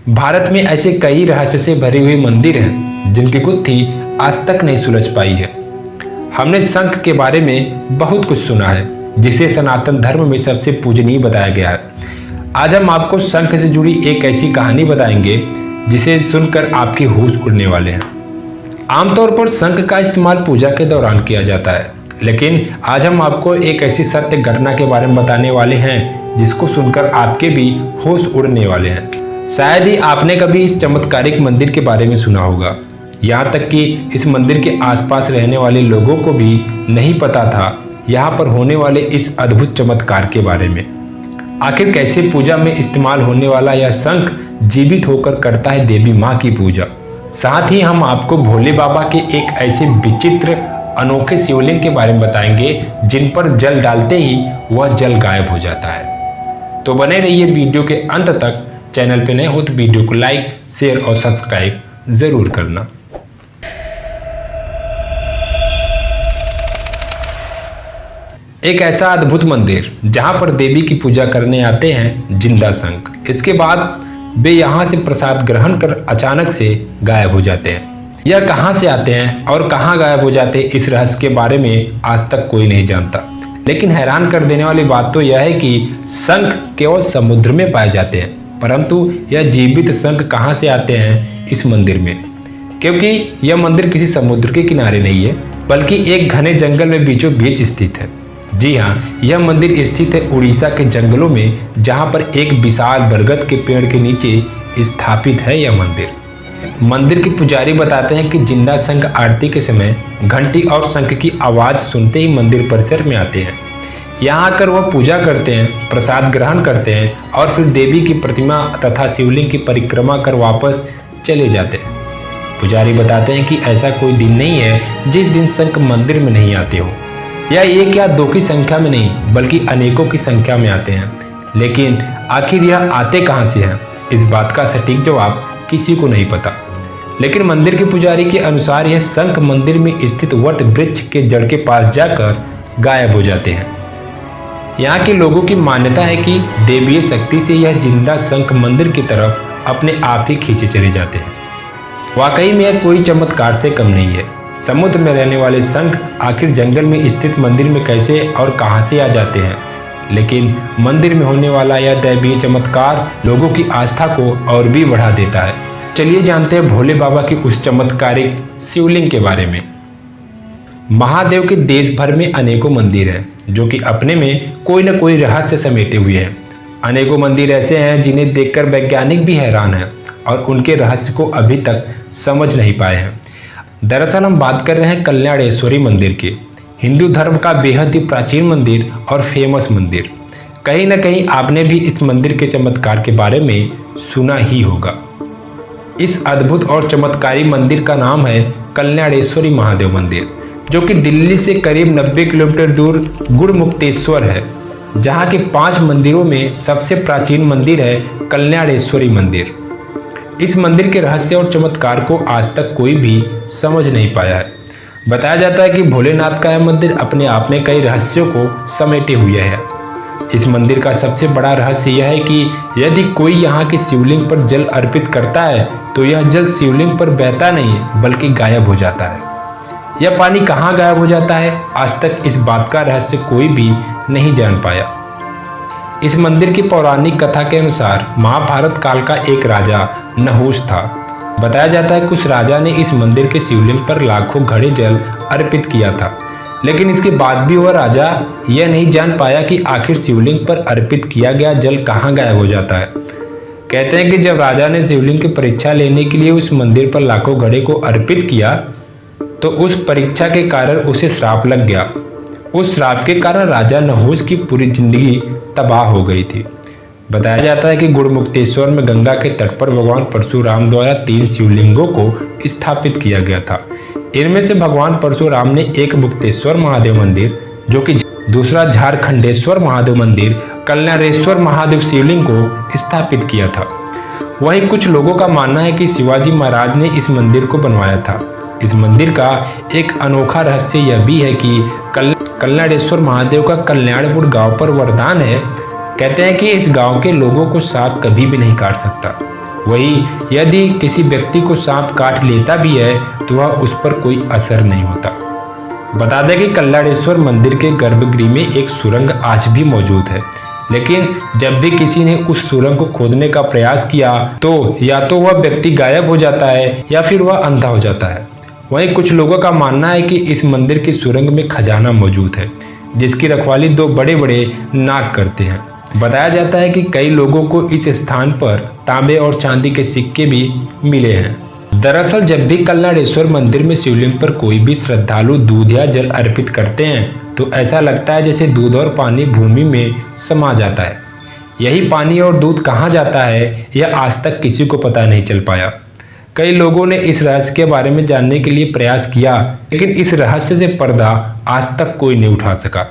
भारत में ऐसे कई रहस्य से भरे हुए मंदिर हैं जिनकी गुत्थी आज तक नहीं सुलझ पाई है। हमने शंख के बारे में बहुत कुछ सुना है, जिसे सनातन धर्म में सबसे पूजनीय बताया गया है। आज हम आपको शंख से जुड़ी एक ऐसी कहानी बताएंगे जिसे सुनकर आपके होश उड़ने वाले हैं। आमतौर पर शंख का इस्तेमाल पूजा के दौरान किया जाता है, लेकिन आज हम आपको एक ऐसी सत्य घटना के बारे में बताने वाले हैं जिसको सुनकर आपके भी होश उड़ने वाले हैं। शायद ही आपने कभी इस चमत्कारिक मंदिर के बारे में सुना होगा। यहाँ तक कि इस मंदिर के आसपास रहने वाले लोगों को भी नहीं पता था यहाँ पर होने वाले इस अद्भुत चमत्कार के बारे में। आखिर कैसे पूजा में इस्तेमाल होने वाला यह शंख जीवित होकर करता है देवी माँ की पूजा। साथ ही हम आपको भोले बाबा के एक ऐसे विचित्र अनोखे शिवलिंग के बारे में बताएंगे जिन पर जल डालते ही वह जल गायब हो जाता है। तो बने रहिए वीडियो के अंत तक। चैनल पे नए हो तो वीडियो को लाइक, शेयर और सब्सक्राइब जरूर करना। एक ऐसा अद्भुत मंदिर जहां पर देवी की पूजा करने आते हैं जिंदा शंख। इसके बाद वे यहां से प्रसाद ग्रहण कर अचानक से गायब हो जाते हैं। यह कहां से आते हैं और कहां गायब हो जाते हैं, इस रहस्य के बारे में आज तक कोई नहीं जानता। लेकिन हैरान कर देने वाली बात तो यह है कि शंख केवल समुद्र में पाए जाते हैं, परंतु यह जीवित शंख कहां से आते हैं इस मंदिर में, क्योंकि यह मंदिर किसी समुद्र के किनारे नहीं है बल्कि एक घने जंगल में बीचों बीच स्थित है। जी हाँ, यह मंदिर स्थित है उड़ीसा के जंगलों में, जहां पर एक विशाल बरगद के पेड़ के नीचे स्थापित है यह मंदिर। मंदिर के पुजारी बताते हैं कि जिंदा शंख आरती के समय घंटी और शंख की आवाज सुनते ही मंदिर परिसर में आते हैं। यहाँ आकर वह पूजा करते हैं, प्रसाद ग्रहण करते हैं और फिर देवी की प्रतिमा तथा शिवलिंग की परिक्रमा कर वापस चले जाते हैं। पुजारी बताते हैं कि ऐसा कोई दिन नहीं है जिस दिन शंख मंदिर में नहीं आते हो। यह एक या दो की संख्या में नहीं बल्कि अनेकों की संख्या में आते हैं। लेकिन आखिर यह आते कहां से हैं, इस बात का सटीक जवाब किसी को नहीं पता। लेकिन मंदिर के पुजारी के अनुसार यह शंख मंदिर में स्थित वट वृक्ष के जड़ के पास जाकर गायब हो जाते हैं। यहाँ के लोगों की मान्यता है कि देवीय शक्ति से यह जिंदा शंख मंदिर की तरफ अपने आप ही खींचे चले जाते हैं। वाकई में यह कोई चमत्कार से कम नहीं है। समुद्र में रहने वाले शंख आखिर जंगल में स्थित मंदिर में कैसे और कहां से आ जाते हैं। लेकिन मंदिर में होने वाला यह दैवीय चमत्कार लोगों की आस्था को और भी बढ़ा देता है। चलिए जानते हैं भोले बाबा की उस चमत्कारिक शिवलिंग के बारे में। महादेव के देश भर में अनेकों मंदिर हैं जो कि अपने में कोई न कोई रहस्य समेटे हुए हैं। अनेकों मंदिर ऐसे हैं जिन्हें देखकर वैज्ञानिक भी हैरान हैं और उनके रहस्य को अभी तक समझ नहीं पाए हैं। दरअसल हम बात कर रहे हैं कल्याणेश्वरी मंदिर की, हिंदू धर्म का बेहद ही प्राचीन मंदिर और फेमस मंदिर। कहीं न कहीं आपने भी इस मंदिर के चमत्कार के बारे में सुना ही होगा। इस अद्भुत और चमत्कारी मंदिर का नाम है कल्याणेश्वरी महादेव मंदिर, जो कि दिल्ली से करीब 90 किलोमीटर दूर गुड़मुक्तेश्वर है। जहाँ के 5 मंदिरों में सबसे प्राचीन मंदिर है कल्याणेश्वरी मंदिर। इस मंदिर के रहस्य और चमत्कार को आज तक कोई भी समझ नहीं पाया है। बताया जाता है कि भोलेनाथ का यह मंदिर अपने आप में कई रहस्यों को समेटे हुए है। इस मंदिर का सबसे बड़ा रहस्य यह है कि यदि कोई यहाँ के शिवलिंग पर जल अर्पित करता है तो यह जल शिवलिंग पर बहता नहीं बल्कि गायब हो जाता है। यह पानी कहाँ गायब हो जाता है, आज तक इस बात का रहस्य कोई भी नहीं जान पाया। इस मंदिर की पौराणिक कथा के अनुसार महाभारत काल का एक राजा नहुष था। बताया जाता है कि उस राजा ने इस मंदिर के शिवलिंग पर लाखों घड़े जल अर्पित किया था, लेकिन इसके बाद भी वह राजा यह नहीं जान पाया कि आखिर शिवलिंग पर अर्पित किया गया जल कहाँ गायब हो जाता है। कहते हैं कि जब राजा ने शिवलिंग की परीक्षा लेने के लिए उस मंदिर पर लाखों घड़े को अर्पित किया तो उस परीक्षा के कारण उसे श्राप लग गया। उस श्राप के कारण राजा नहुष की पूरी जिंदगी तबाह हो गई थी। बताया जाता है कि गुड़मुक्तेश्वर में गंगा के तट पर भगवान परशुराम द्वारा 3 शिवलिंगों को स्थापित किया गया था। इनमें से भगवान परशुराम ने एक मुक्तेश्वर महादेव मंदिर, जो कि दूसरा झारखंडेश्वर महादेव मंदिर, कल्याणेश्वर महादेव शिवलिंग को स्थापित किया था। वहीं कुछ लोगों का मानना है कि शिवाजी महाराज ने इस मंदिर को बनवाया था। इस मंदिर का एक अनोखा रहस्य यह भी है कि कल्याणेश्वर महादेव का कल्याणपुर गांव पर वरदान है। कहते हैं कि इस गांव के लोगों को सांप कभी भी नहीं काट सकता। वही यदि किसी व्यक्ति को सांप काट लेता भी है तो वह उस पर कोई असर नहीं होता। बता दें कि कल्लाड़ेश्वर मंदिर के गर्भगृह में एक सुरंग आज भी मौजूद है, लेकिन जब भी किसी ने उस सुरंग को खोदने का प्रयास किया तो या तो वह व्यक्ति गायब हो जाता है या फिर वह अंधा हो जाता है। वहीं कुछ लोगों का मानना है कि इस मंदिर की सुरंग में खजाना मौजूद है, जिसकी रखवाली दो बड़े बड़े नाग करते हैं। बताया जाता है कि कई लोगों को इस स्थान पर तांबे और चांदी के सिक्के भी मिले हैं। दरअसल जब भी कल्लाड़ेश्वर मंदिर में शिवलिंग पर कोई भी श्रद्धालु दूध या जल अर्पित करते हैं तो ऐसा लगता है जैसे दूध और पानी भूमि में समा जाता है। यही पानी और दूध कहाँ जाता है यह आज तक किसी को पता नहीं चल पाया। कई लोगों ने इस रहस्य के बारे में जानने के लिए प्रयास किया, लेकिन इस रहस्य से पर्दा आज तक कोई नहीं उठा सका।